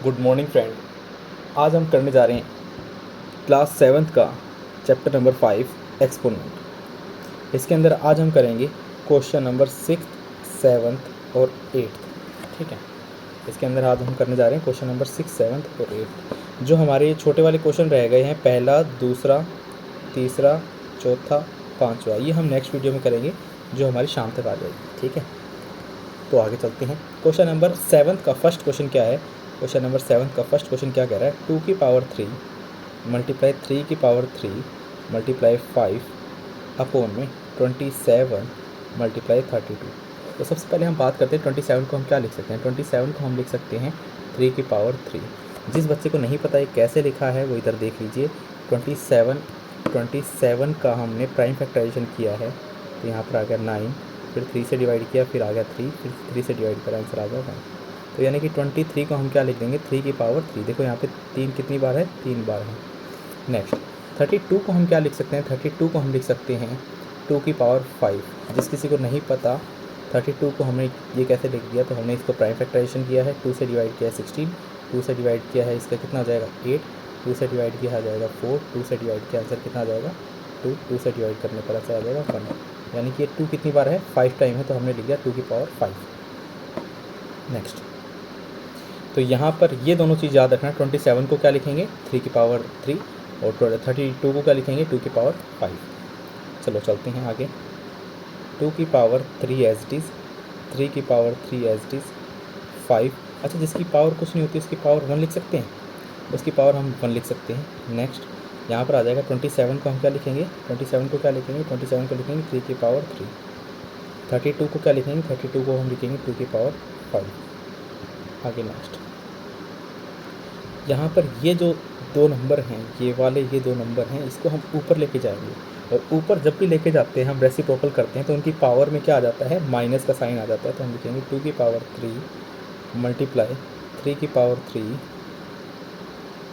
Good morning friend. आज हम करने जा रहे हैं क्लास 7th का चैप्टर नंबर 5 एक्सपोनेंट। इसके अंदर आज हम करेंगे क्वेश्चन नंबर 6th, 7th और 8th। ठीक है, इसके अंदर आज हम करने जा रहे हैं क्वेश्चन नंबर 6, 7th और 8th। जो हमारे छोटे वाले क्वेश्चन रह गए हैं, पहला, दूसरा, तीसरा, चौथा, पाँचवा, ये हम नेक्स्ट वीडियो में करेंगे जो हमारी शाम तक आ जाएगी। ठीक है, तो आगे चलते हैं। क्वेश्चन नंबर 7 का फर्स्ट क्वेश्चन क्या है? क्वेश्चन नंबर 7 का फर्स्ट क्वेश्चन क्या कह रहा है? 2 की पावर 3 मल्टीप्लाई 3 की पावर 3 मल्टीप्लाई 5 अपॉन में 27 मल्टीप्लाई 32। तो सबसे पहले हम बात करते हैं 27 को हम क्या लिख सकते हैं। 27 को हम लिख सकते हैं 3 की पावर 3। जिस बच्चे को नहीं पता है कैसे लिखा है वो इधर देख लीजिए। 27 का हमने प्राइम फैक्टराइजेशन किया है, तो यहाँ पर आ गया 9, फिर 3 से डिवाइड किया, फिर आ गया 3, फिर 3 से डिवाइड करा, आंसर आ गया 1। तो यानी कि 23 को हम क्या लिख देंगे? 3 की पावर 3। देखो यहाँ पे 3 कितनी बार है? 3 बार है। नेक्स्ट 32 को हम क्या लिख सकते हैं? 32 को हम लिख सकते हैं 2 की पावर 5। जिस किसी को नहीं पता 32 को हमने ये कैसे लिख दिया, तो हमने इसको प्राइम फैक्टराइजेशन किया है। 2 से डिवाइड किया है 16, 2 से डिवाइड किया है, इसका कितना हो जाएगा? 8, 2 से डिवाइड किया आ जाएगा 4, 2 से डिवाइड किया आंसर कितना आ जाएगा? 2, 2 से डिवाइड करने पर आंसर आ जाएगा 1। यानी कि ये 2 कितनी बार है? 5 टाइम है, तो हमने लिख दिया 2 की पावर 5। नेक्स्ट, तो यहाँ पर ये दोनों चीज़ याद रखना। 27 को क्या लिखेंगे? 3 की पावर 3, और 32 को क्या लिखेंगे? 2 की पावर 5। चलो चलते हैं आगे। 2 की पावर 3 एज इट इज़, 3 की पावर 3 एज इट इज़, 5। अच्छा, जिसकी पावर कुछ नहीं होती उसकी पावर 1 लिख सकते हैं, उसकी पावर हम 1 लिख सकते हैं। नेक्स्ट, यहाँ पर आ जाएगा 27 को हम क्या लिखेंगे? 27 को क्या लिखेंगे? 27 को लिखेंगे 3 की पावर 3। 32 को क्या लिखेंगे? 32 को हम लिखेंगे 2 की पावर 5। आगे नेक्स्ट, यहाँ पर ये जो दो नंबर हैं, ये वाले ये दो नंबर हैं, इसको हम ऊपर लेके जाएंगे। और ऊपर जब भी लेके जाते हैं हम रेसिप्रोकल करते हैं तो उनकी पावर में क्या आ जाता है? माइनस का साइन आ जाता है। तो हम लिखेंगे 2 की पावर 3 मल्टीप्लाई 3 की पावर 3।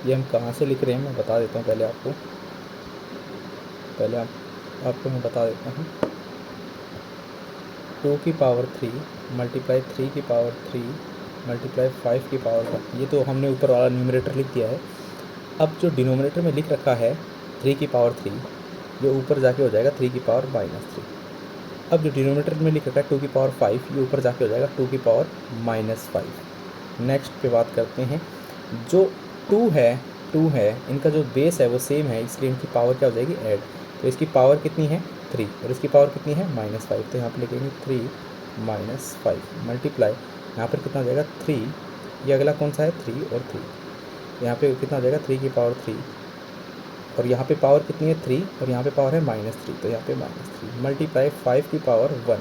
ये हम कहाँ से लिख रहे हैं मैं बता देता हूँ पहले आपको, आपको मैं बता देता हूँ। 2 की पावर 3 मल्टीप्लाई 3 की पावर 3 मल्टीप्लाई 5 की पावर 1। ये तो हमने ऊपर वाला न्यूमरेटर लिख दिया है। अब जो डिनोमिनेटर में लिख रखा है 3 की पावर 3, जो ऊपर जाके हो जाएगा 3 की पावर -3। अब जो डिनोमिनेटर में लिख रखा है 2 की पावर 5, ये ऊपर जाके हो जाएगा 2 की पावर -5। नेक्स्ट पे बात करते हैं, जो 2 है, इनका जो बेस है वो सेम है, इसलिए इनकी पावर क्या हो जाएगी? ऐड। तो इसकी पावर कितनी है? 3, और इसकी पावर कितनी है? -5। तो यहाँ पर लिखेंगे 3 - 5 मल्टीप्लाई, यहाँ पर कितना हो जाएगा? 3। ये अगला कौन सा है? 3 और 3। यहाँ पे कितना हो जाएगा? 3 की पावर 3, और यहाँ पे पावर कितनी है? 3, और यहाँ पे पावर है -3, तो यहाँ पे -3 मल्टीप्लाई 5 की पावर 1।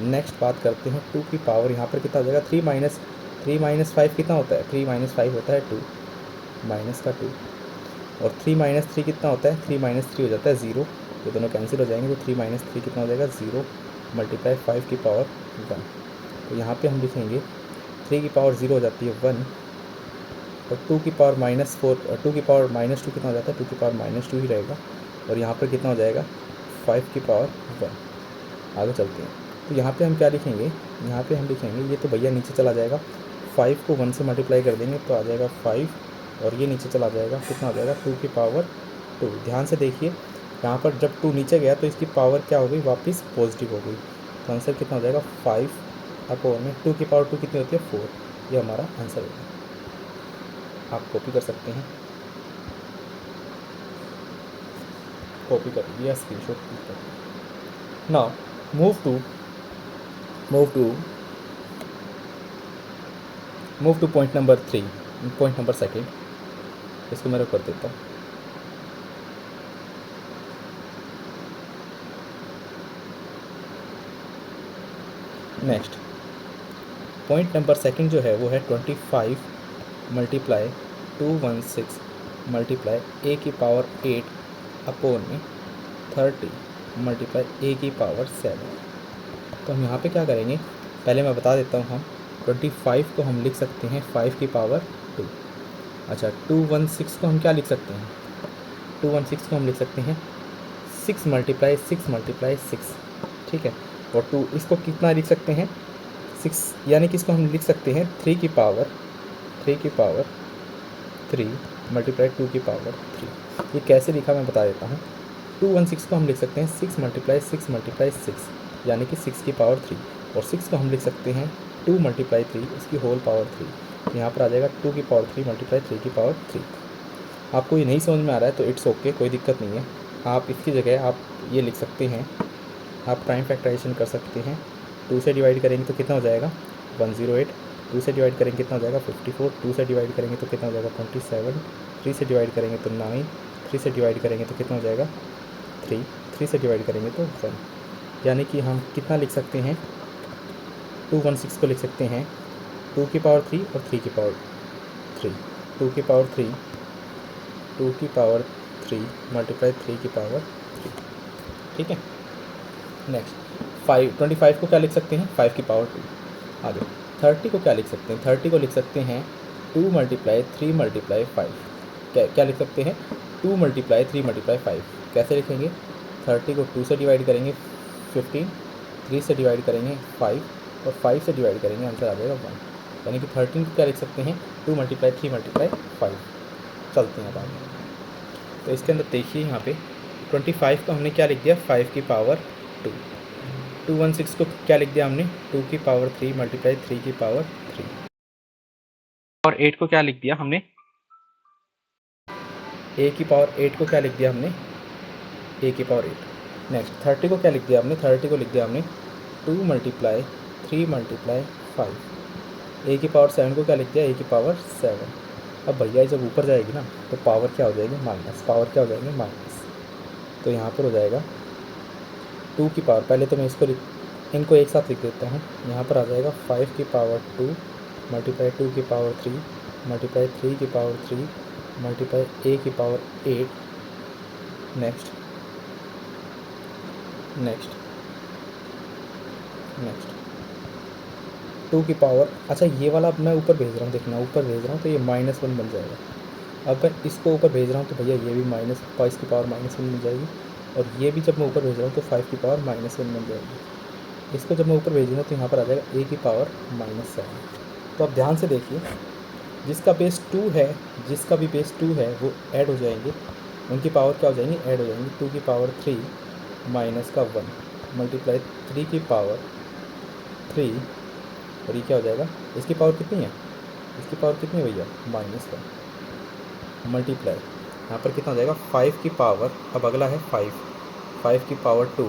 नेक्स्ट बात करते हैं 2 की पावर, यहाँ पर कितना हो जाएगा? 3 - 5 कितना होता है? 3 - 5 होता है 2, माइनस का 2, और 3 - 3 कितना होता है? 3 - 3 हो जाता है 0। ये दोनों कैंसिल हो जाएंगे, तो 3 - 3 कितना हो जाएगा? 0 मल्टीप्लाई 5 की पावर 1। तो यहाँ पे हम लिखेंगे 3 की पावर 0 हो जाती है 1, और 2 की पावर -4, 2 की पावर -2 कितना हो जाता है? 2 की पावर -2 ही रहेगा, और यहाँ पर कितना हो जाएगा? 5 की पावर 1। आगे चलते हैं, तो यहाँ पे हम क्या लिखेंगे? यहाँ पे हम लिखेंगे, ये तो भैया नीचे चला जाएगा, 5 को 1 से मल्टीप्लाई कर देंगे तो आ जाएगा 5, और ये नीचे चला जाएगा, कितना हो जाएगा? 2 की पावर 2। ध्यान से देखिए, यहाँ पर जब 2 नीचे गया तो इसकी पावर क्या हो गई? वापस पॉजिटिव हो गई। तो आंसर कितना हो जाएगा? 5 अपॉन में 2 की पावर 2 कितनी होती है? 4। ये हमारा आंसर होगा। आप कॉपी कर सकते हैं, कॉपी कर लीजिए या स्क्रीनशॉट क्लिक कर। Now move to point number 3, point number 2। इसको मैं कर देता हूँ। नेक्स्ट, पॉइंट नंबर 2 जो है वो है 25 मल्टीप्लाई 216 मल्टीप्लाई a की पावर 8 अपॉन में 30 मल्टीप्लाई a की पावर 7। तो हम यहाँ पे क्या करेंगे? पहले मैं बता देता हूँ। हम 25 को हम लिख सकते हैं 5 की पावर 2। अच्छा, 216 को हम क्या लिख सकते हैं? 216 को हम लिख सकते हैं 6 मल्टीप्लाई 6 मल्टीप्लाई 6। ठीक है, और इसको कितना लिख सकते हैं? 6, यानी कि इसको हम लिख सकते हैं 3 की पावर 3 की पावर 3 मल्टीप्लाई 2 की पावर 3। ये कैसे लिखा मैं बता देता हूँ। 216 को हम लिख सकते हैं 6 मल्टीप्लाई 6 मल्टीप्लाई 6 यानी कि 6 की पावर 3, और 6 को हम लिख सकते हैं 2 मल्टीप्लाई 3 इसकी होल पावर 3। यहाँ पर आ जाएगा 2 की पावर 3 मल्टीप्लाई 3 की पावर 3। आपको ये नहीं समझ में आ रहा है तो इट्स ओके, कोई दिक्कत नहीं है। आप इसकी जगह आप ये लिख सकते हैं, आप प्राइम फैक्टराइजेशन कर सकते हैं। 2 से डिवाइड करेंगे तो कितना हो जाएगा 108, 2 से डिवाइड करेंगे कितना हो जाएगा 54, 2 से डिवाइड करेंगे तो कितना हो जाएगा 27, 3 से डिवाइड करेंगे तो 9, 3 से डिवाइड करेंगे तो कितना हो जाएगा 3, 3 से डिवाइड करेंगे तो 1। यानी कि हम कितना लिख सकते हैं 216 को लिख सकते हैं 2 की पावर 3 और 3 की पावर 3, 2 की पावर 3, 2 की पावर 3 मल्टीप्लाई 3 की पावर 3। ठीक है। नेक्स्ट 25 को क्या लिख सकते हैं 5 की पावर 2। आगे 30 को क्या लिख सकते हैं, 30 को लिख सकते हैं 2 मल्टीप्लाई 3 मल्टीप्लाई 5। क्या लिख सकते हैं 2 मल्टीप्लाई 3 मल्टीप्लाई 5। कैसे लिखेंगे 30 को 2 से डिवाइड करेंगे 15, 3 से डिवाइड करेंगे 5 और 5 से डिवाइड करेंगे, आंसर आ जाएगा 1। यानी कि 13 को क्या लिख सकते हैं 2 मल्टीप्लाई 3 मल्टीप्लाई 5। चलते हैं बाद में। तो इसके अंदर देखिए यहाँ पे 25 को हमने क्या लिख दिया 5 की पावर 2, 216 को क्या लिख दिया हमने 2 की पावर 3 मल्टीप्लाई 3 की पावर 3, और 8 को क्या लिख दिया हमने a की पावर 8 को क्या लिख दिया हमने a की पावर 8। नेक्स्ट 30 को क्या लिख दिया हमने 30 को लिख दिया हमने 2 मल्टीप्लाई 3 मल्टीप्लाई 5। a की पावर 7 को क्या लिख दिया a की पावर 7। अब भैया जब ऊपर जाएगी ना तो पावर क्या हो जाएगी माइनस, पावर क्या हो जाएंगे माइनस। तो यहाँ पर हो जाएगा 2 की पावर, पहले तो मैं इनको एक साथ लिख देता हूँ। यहाँ पर आ जाएगा 5 की पावर 2 मल्टीप्लाई 2 की पावर 3 मल्टीप्लाई 3 की पावर 3 मल्टीप्लाई a की पावर 8। नेक्स्ट नेक्स्ट नेक्स्ट 2 की पावर, अच्छा ये वाला मैं ऊपर भेज रहा हूँ, देखना ऊपर भेज रहा हूँ तो ये -1 बन जाएगा। अब मैं इसको ऊपर भेज रहा हूँ तो भैया ये भी -5 की पावर -1 बन जाएगी, और ये भी जब मैं ऊपर भेज रहा हूँ तो 5 की पावर -1 बन जाएगी। इसको जब मैं ऊपर भेजूँगा तो यहाँ पर आ जाएगा a की पावर -7। तो अब ध्यान से देखिए, जिसका बेस 2 है, जिसका भी बेस 2 है वो ऐड हो जाएंगे, उनकी पावर क्या हो जाएंगी ऐड हो जाएंगी। 2 की पावर 3 माइनस का 1 मल्टीप्लाई 3 की पावर 3, और ये क्या हो जाएगा इसकी पावर कितनी है, इसकी पावर कितनी है भैया -1 मल्टीप्लाई यहाँ पर कितना हो जाएगा 5 की पावर, अब अगला है 5 की पावर 2,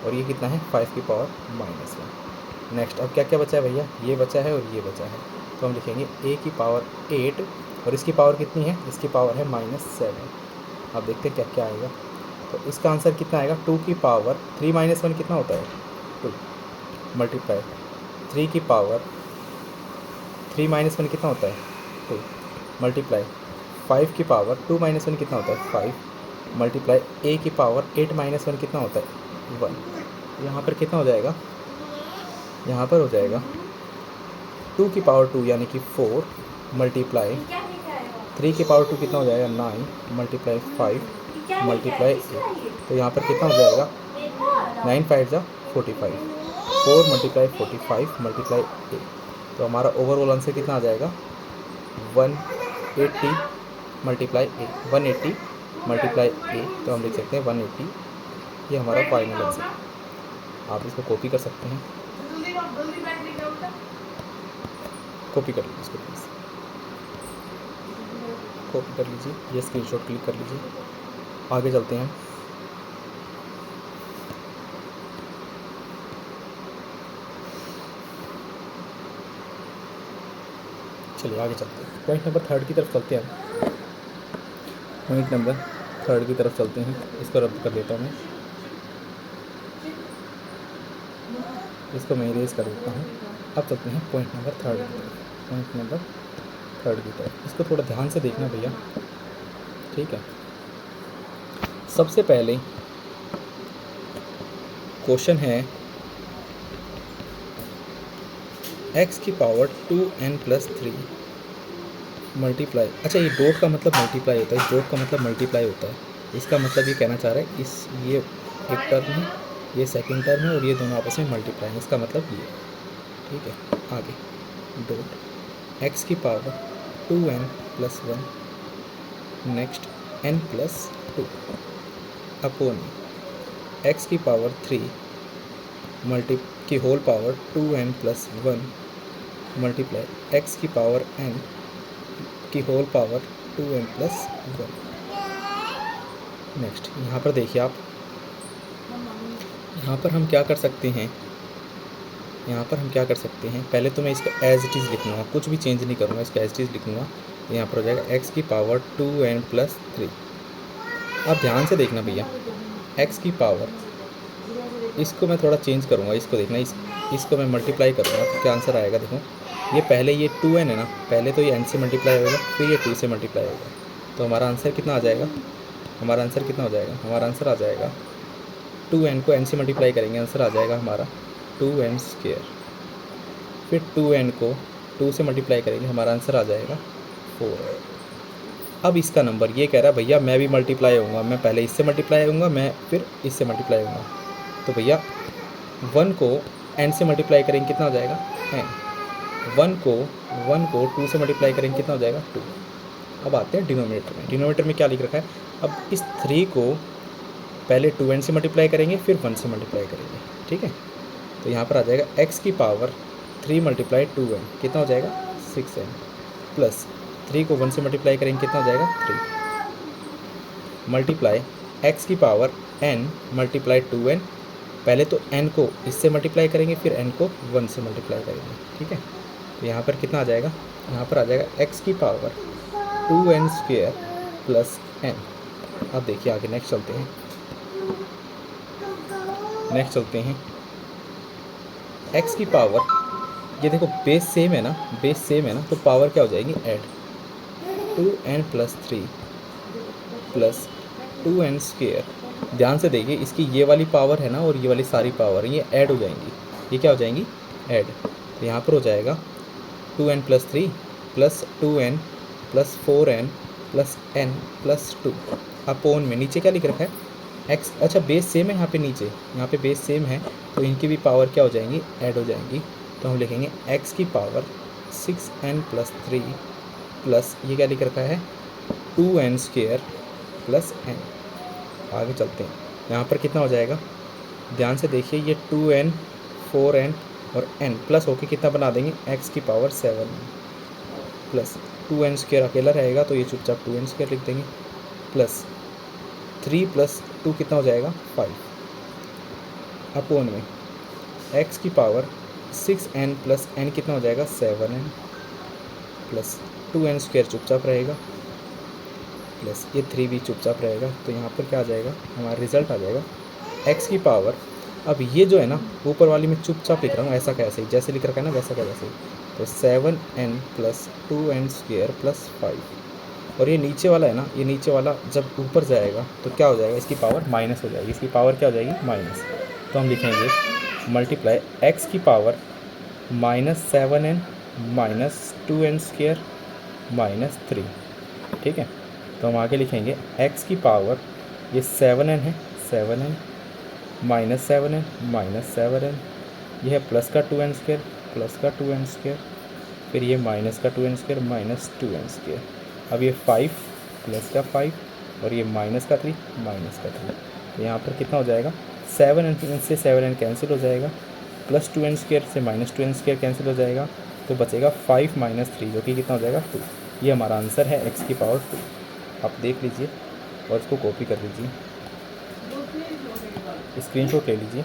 और ये कितना है 5 की पावर -1। नेक्स्ट अब क्या क्या बचा है भैया, ये बचा है और ये बचा है, तो हम लिखेंगे a की पावर 8, और इसकी पावर कितनी है, इसकी पावर है -7। अब देखते हैं क्या क्या आएगा। तो इसका आंसर कितना आएगा 2 की पावर 3 -1 कितना होता है 2 मल्टीप्लाई 3 की पावर 3 -1 कितना होता है 2 मल्टीप्लाई 5 की पावर 2 -1 कितना होता है 5 मल्टीप्लाई a की पावर 8 -1 कितना होता है 1। यहाँ पर कितना हो जाएगा, यहाँ पर हो जाएगा 2 की पावर 2 यानी कि 4 मल्टीप्लाई 3 की पावर 2 कितना हो जाएगा 9 मल्टीप्लाई 5 मल्टीप्लाई 8। तो यहाँ पर कितना हो जाएगा 9 5 जा 45, 4 मल्टीप्लाई 45 मल्टीप्लाई 8। तो हमारा ओवरऑल आंसर कितना आ जाएगा 180 मल्टीप्लाई 8, 180 मल्टीप्लाई 8। तो हम लिख सकते हैं 180, ये हमारा फाइनल आंसर। आप इसको कॉपी कर सकते हैं, कॉपी कर लीजिए इसको प्लीज़, कॉपी कर लीजिए, ये स्क्रीनशॉट क्लिक कर लीजिए। आगे चलते हैं। चलिए आगे चलते हैं, पॉइंट नंबर 3 की तरफ चलते हैं। पॉइंट नंबर 3 की तरफ चलते हैं, इसको रद्द कर देता हूँ मैं, इसको मैं इरेज कर देता हूँ। अब चलते हैं पॉइंट नंबर 3 की तरफ, पॉइंट नंबर 3 की तरफ। इसको थोड़ा ध्यान से देखना भैया, ठीक है। सबसे पहले क्वेश्चन है x की पावर 2n+3 मल्टीप्लाई, अच्छा ये डॉट का मतलब मल्टीप्लाई होता है, इस डॉट का मतलब मल्टीप्लाई होता है। इसका मतलब ये कहना चाह रहा है ये एक टर्म है, ये सेकंड टर्म है, और ये दोनों आपस में मल्टीप्लाई है, इसका मतलब ये, ठीक है। आगे डॉट x की power 2n+1 next n+2 upon x की पावर 3 मल्टी की whole power 2n+1 multiply x की पावर n की होल पावर 2n+1। नेक्स्ट यहाँ पर देखिए आप, यहाँ पर हम क्या कर सकते हैं, पहले तो मैं इसका एज इट इज़ लिख लूँगा, कुछ भी चेंज नहीं करूँगा, इसका एज इट इज़ लिख लूँगा। यहाँ पर हो जाएगा x की पावर 2n+3। आप ध्यान से देखना भैया, x की पावर, इसको मैं थोड़ा चेंज करूँगा, इसको देखना, इसको मैं मल्टीप्लाई करूँगा तो क्या आंसर आएगा। देखो ये पहले ये 2n है ना, पहले तो ये n से मल्टीप्लाई होगा, फिर ये 2 से मल्टीप्लाई होगा, तो हमारा आंसर कितना आ जाएगा, हमारा आंसर आ जाएगा 2n को n से मल्टीप्लाई करेंगे, आंसर आ जाएगा हमारा 2n²। फिर 2n को 2 से मल्टीप्लाई करेंगे, हमारा आंसर आ जाएगा 4। अब इसका नंबर ये कह रहा है भैया मैं भी मल्टीप्लाई होऊंगा, मैं पहले इससे मल्टीप्लाई होऊंगा, मैं फिर इससे मल्टीप्लाई होऊंगा, तो भैया 1 को n से मल्टीप्लाई करेंगे कितना हो जाएगा n, 1 को 2 से मल्टीप्लाई करेंगे कितना हो जाएगा 2। अब आते हैं डिनोमिनेटर में क्या लिख रखा है। अब इस 3 को पहले 2n से मल्टीप्लाई करेंगे, फिर 1 से मल्टीप्लाई करेंगे, ठीक है। तो यहाँ पर आ जाएगा x की पावर 3 मल्टीप्लाई 2n कितना हो जाएगा 6n, प्लस 3 को 1 से मल्टीप्लाई करेंगे कितना हो जाएगा 3, मल्टीप्लाई x की पावर n मल्टीप्लाई 2n, पहले तो n को इससे मल्टीप्लाई करेंगे, फिर n को 1 से मल्टीप्लाई करेंगे, ठीक है। तो यहाँ पर कितना आ जाएगा, यहाँ पर आ जाएगा x की पावर 2n² प्लस n। अब देखिए आगे नेक्स्ट चलते हैं, x की पावर, ये देखो बेस सेम है ना, तो पावर क्या हो जाएगी ऐड, 2n+3 प्लस 2n²। ध्यान से देखिए, इसकी ये वाली पावर है ना और ये वाली सारी पावर ये ऐड हो जाएंगी, ये क्या हो जाएंगी ऐड। तो यहाँ पर हो जाएगा 2n+3 plus 2n plus 4n plus n plus 2 upon में नीचे क्या लिख रखा है x, अच्छा बेस सेम है, यहाँ पे बेस सेम है, तो इनकी भी पावर क्या हो जाएंगी ऐड हो जाएंगी। तो हम लिखेंगे x की पावर 6n+3 प्लस ये क्या लिख रखा है 2n² प्लस n। आगे चलते हैं, यहाँ पर कितना हो जाएगा, ध्यान से देखिए, ये 2n 4n और n प्लस होके कितना बना देंगे x की पावर 7 प्लस 2n² अकेला रहेगा तो ये चुपचाप 2n² लिख देंगे, प्लस 3 प्लस 2 कितना हो जाएगा 5 अपॉन में x की पावर 6n प्लस n कितना हो जाएगा 7n प्लस 2n² चुपचाप रहेगा, प्लस ये 3 भी चुपचाप रहेगा। तो यहाँ पर क्या आ जाएगा, हमारा रिजल्ट आ जाएगा x की पावर, अब ये जो है ना ऊपर वाली में चुपचाप लिख रहा हूँ, ऐसा कैसे जैसे लिख रखा है ना वैसा क्या वैसे, तो 7n प्लस 2n² प्लस 5, और ये नीचे वाला है ना, ये नीचे वाला जब ऊपर जाएगा तो क्या हो जाएगा, इसकी पावर माइनस हो जाएगी, इसकी पावर क्या हो जाएगी माइनस। तो हम लिखेंगे मल्टीप्लाई x की power -7n minus 2n² minus 3, ठीक है। तो हम आगे लिखेंगे x की पावर, ये 7n है, 7n minus 7n minus 7n, यह है प्लस का 2n² फिर ये माइनस का 2n² माइनस 2n², अब ये 5 प्लस का 5 और ये माइनस का 3 माइनस का 3। तो यहाँ पर कितना हो जाएगा, 7n से 7n कैंसिल हो जाएगा, प्लस 2n² से माइनस 2n² कैंसिल हो जाएगा, तो बचेगा 5 माइनस 3 जो कि कितना हो जाएगा 2। ये हमारा आंसर है x की पावर 2। आप देख लीजिए और इसको कॉपी कर लीजिए, स्क्रीनशॉट ले लीजिए।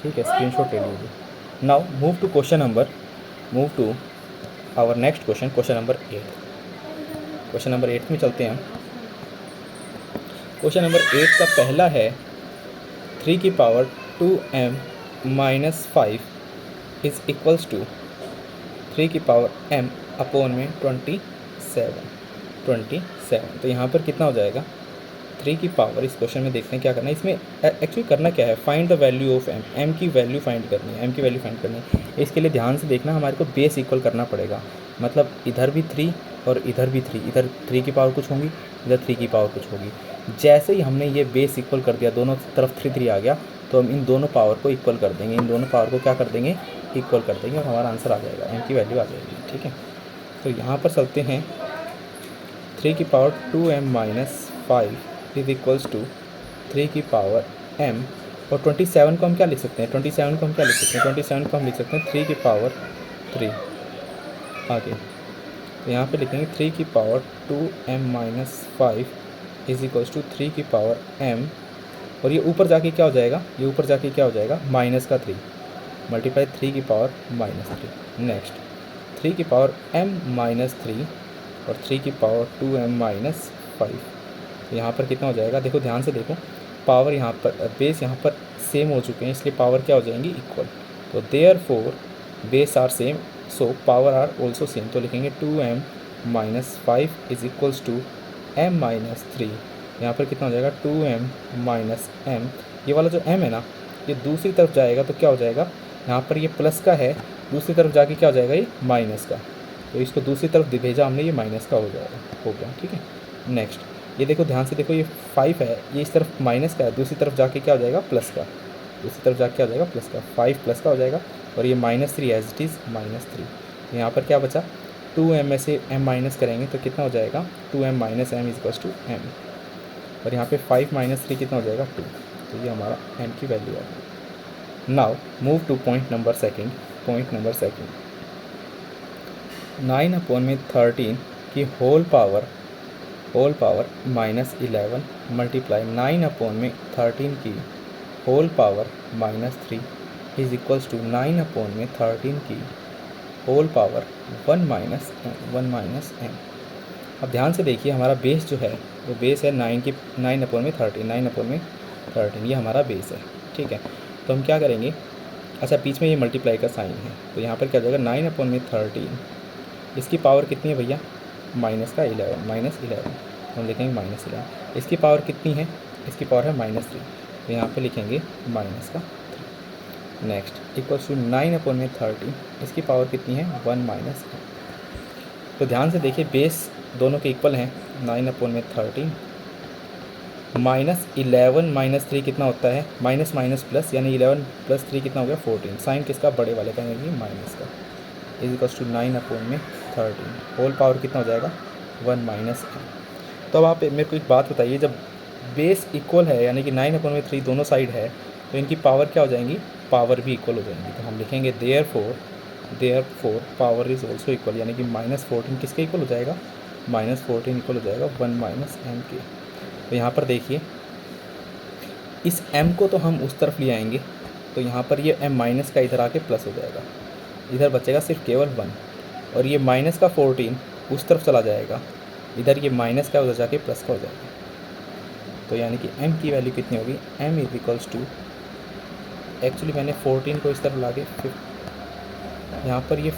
ठीक है, स्क्रीनशॉट ले लीजिए। Now move to our next question number 8। Question number 8 में चलते हैं हम। क्वेश्चन नंबर 8 का पहला है 3 की power 2m minus 5 is equals to 3 की पावर m अपॉन में 27। तो यहाँ पर कितना हो जाएगा 3 की पावर, इस क्वेश्चन में देखते हैं क्या करना है। इसमें एक्चुअली करना क्या है, find the value of m की वैल्यू फाइंड करनी है, इसके लिए ध्यान से देखना, हमारे को बेस इक्वल करना पड़ेगा, मतलब इधर भी 3 और इधर भी 3, इधर 3 की पावर कुछ होगी, इधर 3 की पावर कुछ होगी। जैसे ही हमने ये बेस इक्वल कर दिया, दोनों तरफ 3 3 आ गया, तो हम इन दोनों पावर को इक्वल कर देंगे, इन दोनों पावर को क्या कर देंगे, इक्वल कर देंगे और हमारा आंसर आ जाएगा, m की वैल्यू आ जाएगी। ठीक है, तो यहाँ पर चलते हैं 3 की power 2m minus 5 is equals to 3 की पावर m, और 27 को हम क्या लिख सकते हैं, 27 को हम क्या लिख सकते हैं, 27 को हम लिख सकते हैं 3 की पावर 3। आगे तो यहाँ पे लिखेंगे 3 की power 2m minus 5 is equals to 3 की पावर m, और ये ऊपर जाके क्या हो जाएगा, ये ऊपर जाके क्या हो जाएगा, माइनस का 3 मल्टीप्लाई 3 की पावर -3। नेक्स्ट 3 की पावर m माइनस 3 और 3 की पावर 2m माइनस 5। तो यहाँ पर कितना हो जाएगा, देखो ध्यान से देखो, पावर यहाँ पर बेस यहाँ पर सेम हो चुके हैं, इसलिए पावर क्या हो जाएंगी, इक्वल। तो therefore base are same, so power are also same. तो लिखेंगे 2m minus 5 is equals to m minus 3। यहाँ पर कितना हो जाएगा, 2m माइनस m, ये वाला जो m है ना, ये दूसरी तरफ जाएगा तो क्या हो जाएगा, यहाँ पर ये प्लस का है, दूसरी तरफ जाके क्या हो जाएगा, ये माइनस का। तो इसको दूसरी तरफ भेजा हमने, ये माइनस का हो जाएगा, हो गया। ठीक है, नेक्स्ट ये देखो ध्यान से देखो, ये 5 है, ये इस तरफ माइनस का है, दूसरी तरफ जाके क्या हो जाएगा, प्लस का, दूसरी तरफ जाके क्या हो जाएगा, प्लस का। 5 प्लस का हो जाएगा, और ये -3 एज इट इज़ -3। यहाँ पर क्या बचा, 2m में से m माइनस करेंगे तो कितना हो जाएगा, 2m minus m is to m, और यहाँ पे 5 माइनस 3 कितना हो जाएगा, 2। तो ये हमारा m की वैल्यू आ गई। Now move to point number second. Point number second, 9/13 की होल पावर -11 मल्टीप्लाई 9/13 की whole power -3 is equals to 9/13 की होल पावर 1 माइनस m। अब ध्यान से देखिए, हमारा बेस जो है वो बेस है 9/13 ये हमारा बेस है। ठीक है, तो हम क्या करेंगे, अच्छा बीच में ये मल्टीप्लाई का साइन है, तो यहाँ पर क्या हो जाएगा, 9/13 इसकी पावर कितनी है भैया, माइनस का 11, हम लिखेंगे -11। इसकी पावर कितनी है, इसकी पावर है -3, तो यहाँ पे लिखेंगे माइनस का 3। नेक्स्ट इक्वल्स टू 9/13 इसकी पावर कितनी है, 1 माइनस m। तो ध्यान से देखिए, बेस दोनों के इक्वल हैं, 9/13 -11 -3 कितना होता है, माइनस माइनस प्लस, यानी 11 + 3 कितना हो गया, 14। साइन किसका, बड़े वाले का, यानी माइनस का, is equals to 9/13 whole power कितना हो जाएगा, 1 माइनस m। तो अब आप मेरे को एक बात बताइए, जब बेस इक्वल है यानी कि 9/3 दोनों साइड है, तो इनकी पावर क्या हो जाएंगी, पावर भी इक्वल हो जाएंगी। तो हम लिखेंगे therefore power is also equal, यानी कि -14 किसके इक्वल हो जाएगा, -14 इक्वल हो जाएगा 1 माइनस m के। तो यहाँ पर देखिए, इस m को तो हम उस तरफ ले आएंगे, तो यहाँ पर ये m माइनस का इधर आके प्लस हो जाएगा, इधर बचेगा सिर्फ केवल 1, और ये माइनस का 14 उस तरफ चला जाएगा, इधर ये माइनस का उधर जाके प्लस का हो जाएगा। तो यानी कि m की वैल्यू कितनी होगी, m is equals to, actually मैंने 14 को इस तरफ ला के, यहाँ पर ये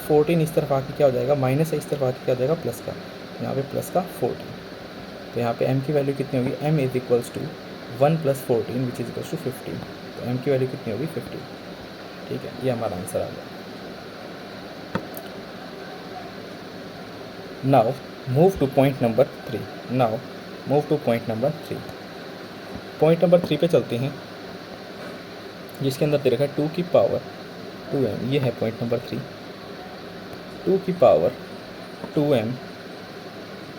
14 इस तरफ आके क्या हो जाएगा, माइनस है, इस तरफ आके क्या हो जाएगा, प्लस का, यहाँ पे प्लस का 14। तो यहाँ पे m की वैल्यू कितनी होगी, m is equals to 1 + 14 which is equals to 15। तो m की वैल्यू कितनी होगी, 15। ठीक है, ये हमारा आंसर आ गया। Now move to point number 3। Point number 3 पे चलते हैं, जिसके अंदर दे रखा है 2 की पावर 2m। ये है पॉइंट नंबर 3, 2 की पावर 2m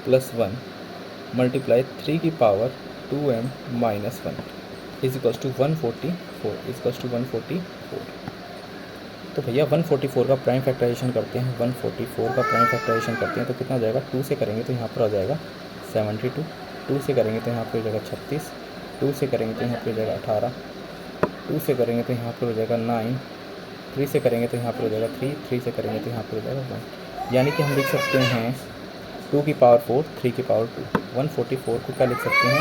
+ 1 मल्टीप्लाई 3 की power 2m - 1 is equals to 144। तो भैया 144 का प्राइम फैक्टराइजेशन करते हैं, 144 का प्राइम फैक्टराइजेशन करते हैं तो कितना हो जाएगा, 2 से करेंगे तो यहाँ पर आ जाएगा 72, 2 से करेंगे तो यहाँ पर हो जाएगा 36, 2 से करेंगे तो यहाँ पर हो जाएगा 18, 2 से करेंगे तो यहाँ पर हो जाएगा 9, 3 से करेंगे तो यहाँ पर हो जाएगा 3, 3 से करेंगे तो यहाँ पर हो जाएगा 1। यानी कि हम लिख सकते हैं 2 की पावर 4, 3 की पावर 2। 144 को क्या लिख सकते हैं,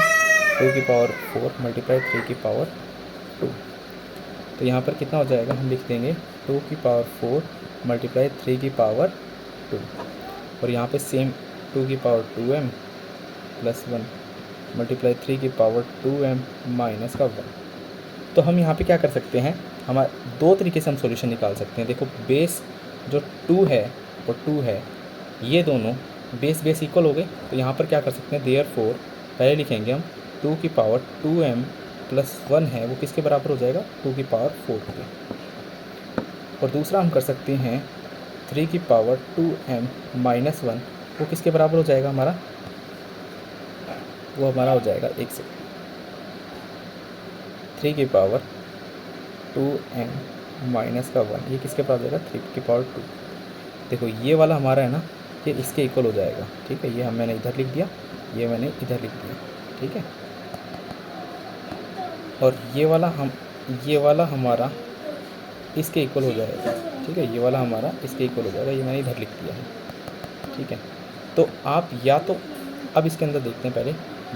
2 की पावर 4 मल्टीप्लाई 3 की पावर 2। तो यहाँ पर कितना हो जाएगा, हम लिख देंगे 2 की पावर 4 मल्टीप्लाई 3 की पावर 2, और यहाँ पे सेम 2 की पावर 2m + 1 मल्टीप्लाई 3 की पावर 2m - 1। तो हम यहाँ पे क्या कर सकते हैं, हमारे 2 तरीके से हम सॉल्यूशन निकाल सकते हैं। देखो बेस जो 2 है और 2 है, ये दोनों बेस इक्वल हो गए, तो यहाँ पर क्या कर सकते हैं, देयरफॉर पहले लिखेंगे हम 2 की पावर 2m प्लस 1 है वो किसके बराबर हो जाएगा, 2 की पावर 4 के। और दूसरा हम कर सकते हैं 3 की पावर 2m माइनस 1, वो किसके बराबर हो जाएगा हमारा, वो हमारा हो जाएगा 1 से 3 की पावर 2m माइनस का 1, ये किसके पास हो जाएगा, 3 की पावर 2। देखो ये वाला हमारा है ना, ये इसके इक्वल हो जाएगा, ठीक है। ये मैंने इधर लिख दिया, ये मैंने इधर लिख दिया, ठीक है। और ये वाला हमारा इसके इक्वल हो जाएगा, ठीक है। ये वाला हमारा इसके इक्वल हो जाएगा, ये मैंने इधर लिख दिया है, ठीक है। तो आप या तो अब इसके अंदर देखते हैं, पहले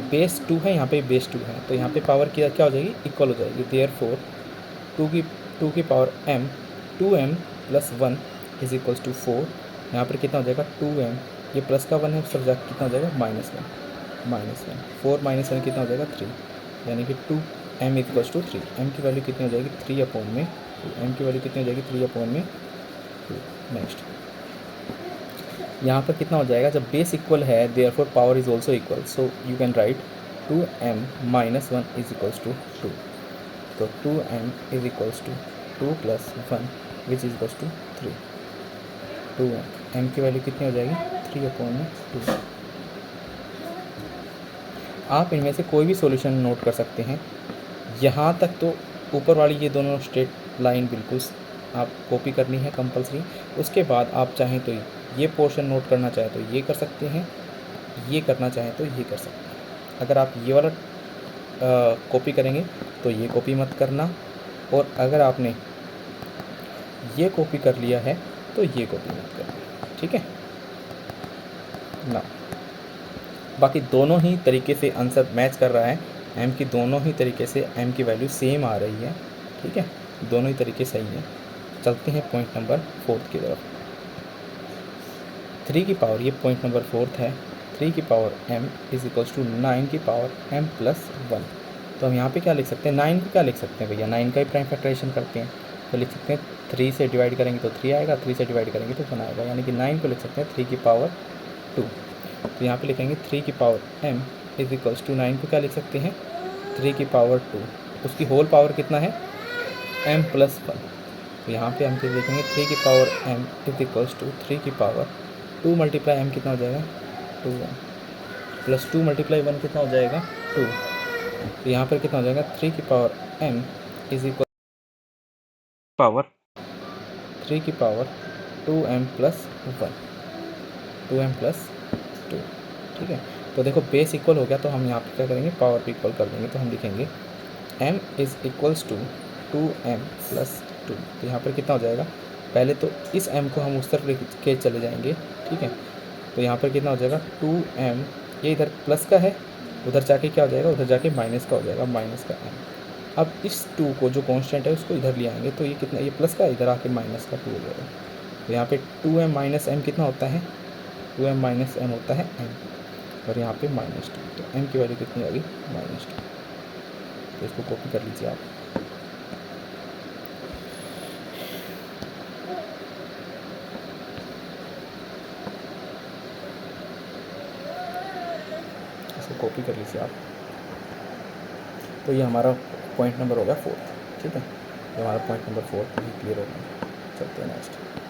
बेस 2 है, यहाँ पे बेस 2 है, तो यहाँ पे पावर क्या हो जाएगी, इक्वल हो जाएगी। देयरफॉर 2 की power m 2m plus 1 is equals to 4। यहाँ पर कितना हो जाएगा 2m, ये प्लस का 1 है, सब जाकर कितना हो जाएगा -1, 4 माइनस 1 कितना हो जाएगा 3, यानी कि 2m इक्वल्स टू 3। m की वैल्यू कितनी हो जाएगी 3 अपॉन में, m की वैल्यू कितनी हो जाएगी 3 अपॉन में 2। नेक्स्ट यहाँ पर कितना हो जाएगा, जब बेस इक्वल है therefore power is also equal, so you can write 2m minus 1 is equals to 2। तो 2m is equals to 2 plus 1 which is equals to 3। 2m की वैल्यू कितनी हो जाएगी 3 अपॉन में 2। आप इनमें से कोई भी सॉल्यूशन नोट कर सकते हैं। यहाँ तक तो ऊपर वाली ये दोनों स्ट्रेट लाइन बिल्कुल आप कॉपी करनी है कंपलसरी। उसके बाद आप चाहें तो ये पोर्शन नोट करना चाहें तो ये कर सकते हैं, ये करना चाहें तो ये कर सकते हैं। अगर आप ये वाला कॉपी करेंगे तो ये कॉपी मत करना, और अगर आपने ये कॉपी कर लिया है तो ये कॉपी मत करना, ठीक है ना। बाकी दोनों ही तरीके से आंसर मैच कर रहा है, m की दोनों ही तरीके से m की वैल्यू सेम आ रही है, ठीक है, दोनों ही तरीके सही हैं। चलते हैं पॉइंट नंबर 4 की तरफ। 3 की पावर, ये पॉइंट नंबर 4 है, 3 की power m is equals to 9 की पावर m प्लस 1। तो हम यहाँ पे क्या लिख सकते हैं, 9 को क्या लिख सकते हैं भैया, 9 का ही प्राइम फैक्टराइजेशन करते हैं, तो लिख सकते हैं 3 से डिवाइड करेंगे तो 3 आएगा, 3 से डिवाइड करेंगे तो 1 आएगा, यानी कि 9 को लिख सकते हैं 3 की पावर 2। तो यहाँ पे लिखेंगे 3 की power m is equals to 9 को क्या लिख सकते हैं 3 की पावर 2, उसकी होल पावर कितना है m प्लस 1। तो यहाँ पे हम फिर लिखेंगे 3 की power m is equals to 3 की पावर 2 मल्टीप्लाई m कितना हो जाएगा 2m प्लस 2 मल्टीप्लाई 1 कितना हो जाएगा 2। तो यहाँ पर कितना हो जाएगा 3 की power m is equal power 3 की power 2m plus 1, 2m plus 2, ठीक है। तो देखो बेस इक्वल हो गया, तो हम यहाँ पे क्या करेंगे पावर पे इक्वल कर देंगे, तो हम लिखेंगे m is equals to 2m plus 2। तो यहाँ पर कितना हो जाएगा, पहले तो इस m को हम उस तरफ लेके के चले जाएंगे, ठीक है। तो यहाँ पर कितना हो जाएगा 2m, ये इधर प्लस का है, उधर जाके क्या हो जाएगा, उधर जाके माइनस का हो जाएगा, माइनस का m। अब इस 2 को जो कांस्टेंट है उसको इधर ले आएंगे, तो ये कितना, ये प्लस का, इधर आके माइनस का 2 हो जाएगा। तो यहाँ पे 2m माइनस m कितना होता है, 2m माइनस m होता है m, और यहाँ पे -2, तो m की वैल्यू कितनी होगी -2। तो इसको कॉपी कर लीजिए आप। इसको कॉपी कर लीजिए आप। तो ये हमारा पॉइंट नंबर हो गया 4, ठीक है। ये हमारा पॉइंट नंबर 4 क्लियर हो गया। चलते हैं नेक्स्ट।